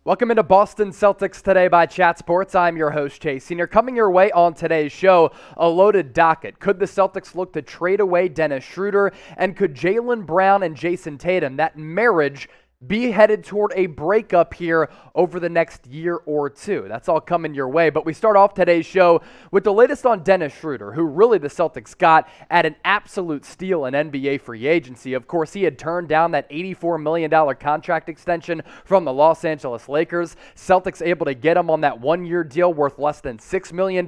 Welcome into Boston Celtics Today by Chat Sports. I'm your host, Chase Sr. Coming your way on today's show, a loaded docket. Could the Celtics look to trade away Dennis Schroder? And could Jaylen Brown and Jayson Tatum, that marriage, be headed toward a breakup here over the next year or two? That's all coming your way. But we start off today's show with the latest on Dennis Schroder, who really the Celtics got at an absolute steal in NBA free agency. Of course, he had turned down that $84 million contract extension from the Los Angeles Lakers. Celtics able to get him on that one-year deal worth less than $6 million.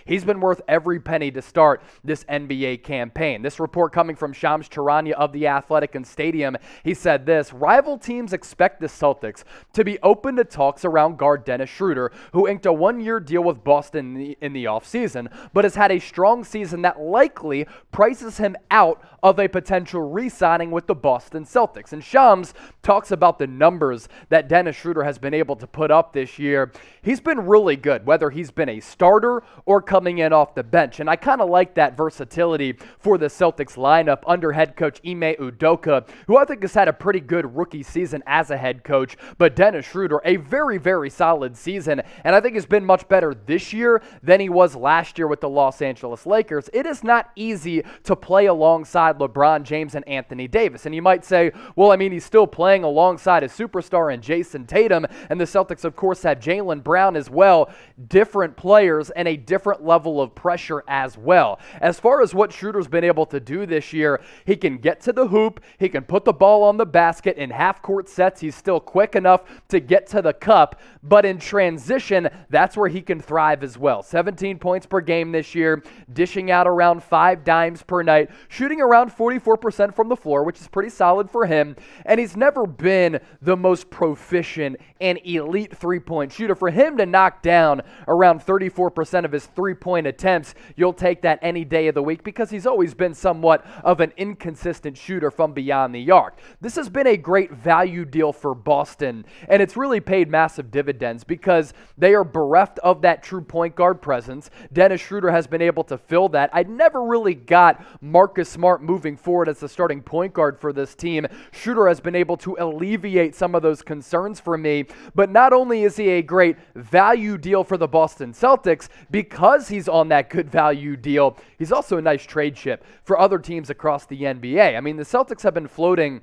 He's been worth every penny to start this NBA campaign. This report coming from Shams Charania of The Athletic and Stadium. He said this: rival teams expect the Celtics to be open to talks around guard Dennis Schroder, who inked a one-year deal with Boston in the offseason, but has had a strong season that likely prices him out of a potential re-signing with the Boston Celtics. And Shams talks about the numbers that Dennis Schroder has been able to put up this year. He's been really good, whether he's been a starter or coming in off the bench. And I kind of like that versatility for the Celtics lineup under head coach Ime Udoka, who I think has had a pretty good rookie season as a head coach. But Dennis Schroder, a very, very solid season, and I think has been much better this year than he was last year with the Los Angeles Lakers. It is not easy to play alongside LeBron James and Anthony Davis. And you might say, well, I mean, he's still playing alongside a superstar in Jayson Tatum, and the Celtics, of course, have Jaylen Brown as well. Different players and a different level of pressure as well. As far as what Schroder's been able to do this year, he can get to the hoop, he can put the ball on the basket in half-court sets. He's still quick enough to get to the cup, but in transition, that's where he can thrive as well. 17 points per game this year, dishing out around 5 dimes per night, shooting around 44% from the floor, which is pretty solid for him, and he's never been the most proficient and elite three-point shooter. For him to knock down around 34% of his three-point attempts, you'll take that any day of the week because he's always been somewhat of an inconsistent shooter from beyond the arc. This has been a great value deal for Boston, and it's really paid massive dividends because they are bereft of that true point guard presence. Dennis Schroder has been able to fill that. I never really got Marcus Smart moving forward as the starting point guard for this team. Schroder has been able to alleviate some of those concerns for me, but not only is he a great value deal for the Boston Celtics because he's on that good value deal, he's also a nice trade chip for other teams across the NBA. I mean, the Celtics have been floating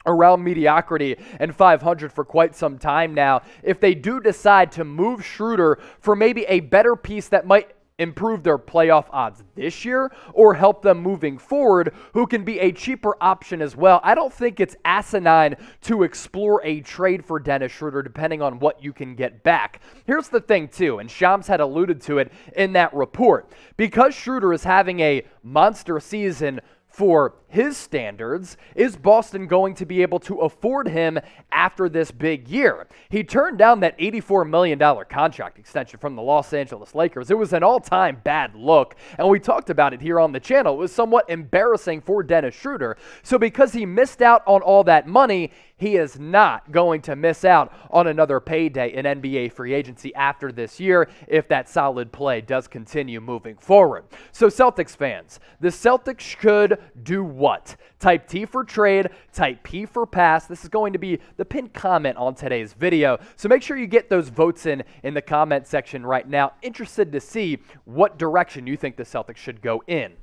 around mediocrity and 500 for quite some time now. If they do decide to move Schroder for maybe a better piece that might improve their playoff odds this year or help them moving forward, who can be a cheaper option as well, I don't think it's asinine to explore a trade for Dennis Schroder depending on what you can get back. Here's the thing too, and Shams had alluded to it in that report. Because Schroder is having a monster season for his standards, is Boston going to be able to afford him after this big year? He turned down that $84 million contract extension from the Los Angeles Lakers. It was an all-time bad look, and we talked about it here on the channel. It was somewhat embarrassing for Dennis Schroder. So because he missed out on all that money, he is not going to miss out on another payday in NBA free agency after this year if that solid play does continue moving forward. So Celtics fans, the Celtics should do what? Type T for trade, type P for pass. This is going to be the pinned comment on today's video. So make sure you get those votes in the comment section right now. Interested to see what direction you think the Celtics should go in.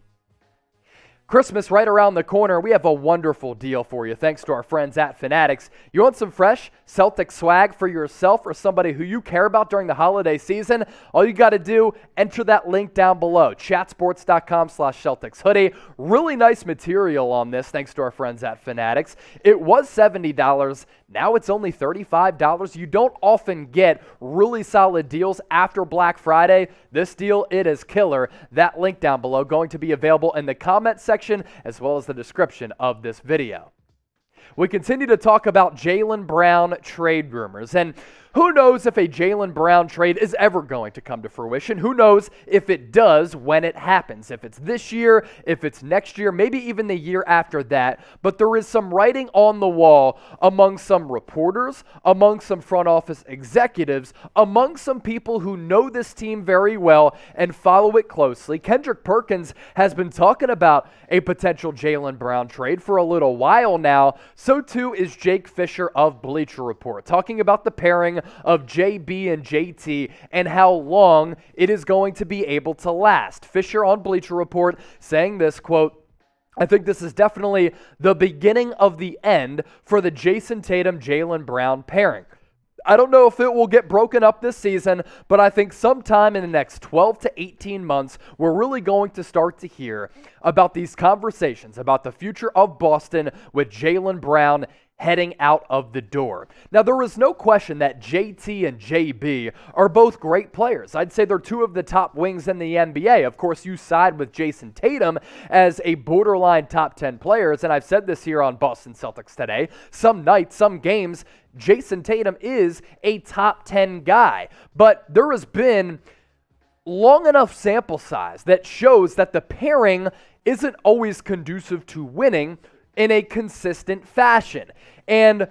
Christmas right around the corner. We have a wonderful deal for you thanks to our friends at Fanatics. You want some fresh Celtic swag for yourself or somebody who you care about during the holiday season? All you got to do, enter that link down below, chatsports.com/Celtics hoodie. Really nice material on this thanks to our friends at Fanatics. It was $70. Now it's only $35. You don't often get really solid deals after Black Friday. This deal, it is killer. That link down below going to be available in the comment section as well as the description of this video. We continue to talk about Jaylen Brown trade rumors, and who knows if a Jaylen Brown trade is ever going to come to fruition? Who knows if it does when it happens? If it's this year, if it's next year, maybe even the year after that. But there is some writing on the wall among some reporters, among some front office executives, among some people who know this team very well and follow it closely. Kendrick Perkins has been talking about a potential Jaylen Brown trade for a little while now. So too is Jake Fisher of Bleacher Report, talking about the pairing of JB and JT and how long it is going to be able to last. Fisher on Bleacher Report saying this, quote, "I think this is definitely the beginning of the end for the Jayson Tatum Jaylen Brown pairing. I don't know if it will get broken up this season, but I think sometime in the next 12 to 18 months, we're really going to start to hear about these conversations about the future of Boston with Jaylen Brown heading out of the door." Now, there is no question that JT and JB are both great players. I'd say they're two of the top wings in the NBA. Of course, you side with Jayson Tatum as a borderline top 10 players, and I've said this here on Boston Celtics Today. Some nights, some games, Jayson Tatum is a top 10 guy, but there has been long enough sample size that shows that the pairing isn't always conducive to winning in a consistent fashion. And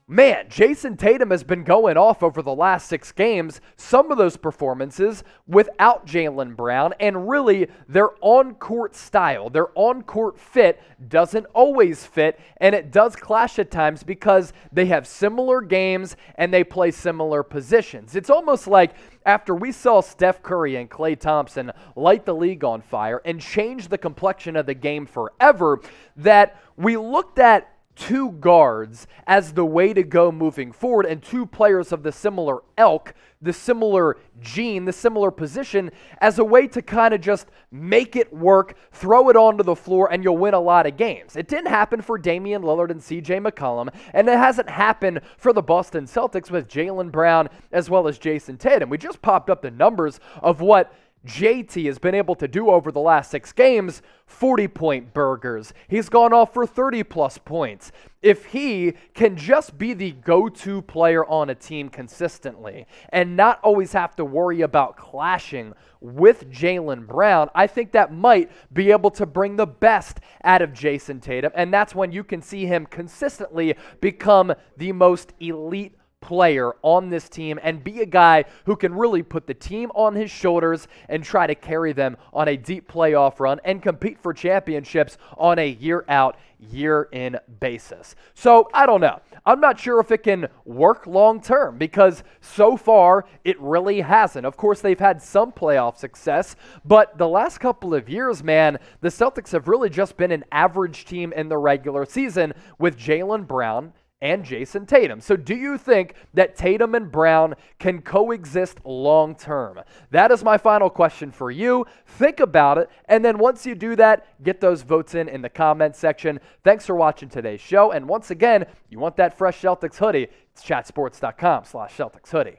man, Jayson Tatum has been going off over the last 6 games, some of those performances without Jaylen Brown, and really their on-court style, their on-court fit doesn't always fit, and it does clash at times because they have similar games and they play similar positions. It's almost like after we saw Steph Curry and Klay Thompson light the league on fire and change the complexion of the game forever, that we looked at two guards as the way to go moving forward, and two players of the similar ilk, the similar gene, the similar position, as a way to kind of just make it work, throw it onto the floor, and you'll win a lot of games. It didn't happen for Damian Lillard and CJ McCollum, and it hasn't happened for the Boston Celtics with Jaylen Brown as well as Jayson Tatum. We just popped up the numbers of what JT has been able to do over the last 6 games. 40-point burgers. He's gone off for 30-plus points. If he can just be the go-to player on a team consistently and not always have to worry about clashing with Jaylen Brown, I think that might be able to bring the best out of Jayson Tatum, and that's when you can see him consistently become the most elite player on this team and be a guy who can really put the team on his shoulders and try to carry them on a deep playoff run and compete for championships on a year-out, year-in basis. So, I don't know. I'm not sure if it can work long-term because so far it really hasn't. Of course, they've had some playoff success, but the last couple of years, man, the Celtics have really just been an average team in the regular season with Jaylen Brown and Jayson Tatum. So do you think that Tatum and Brown can coexist long term? That is my final question for you. Think about it, and then once you do that, get those votes in the comments section. Thanks for watching today's show, and once again, you want that fresh Celtics hoodie, it's chatsports.com/Celtics hoodie.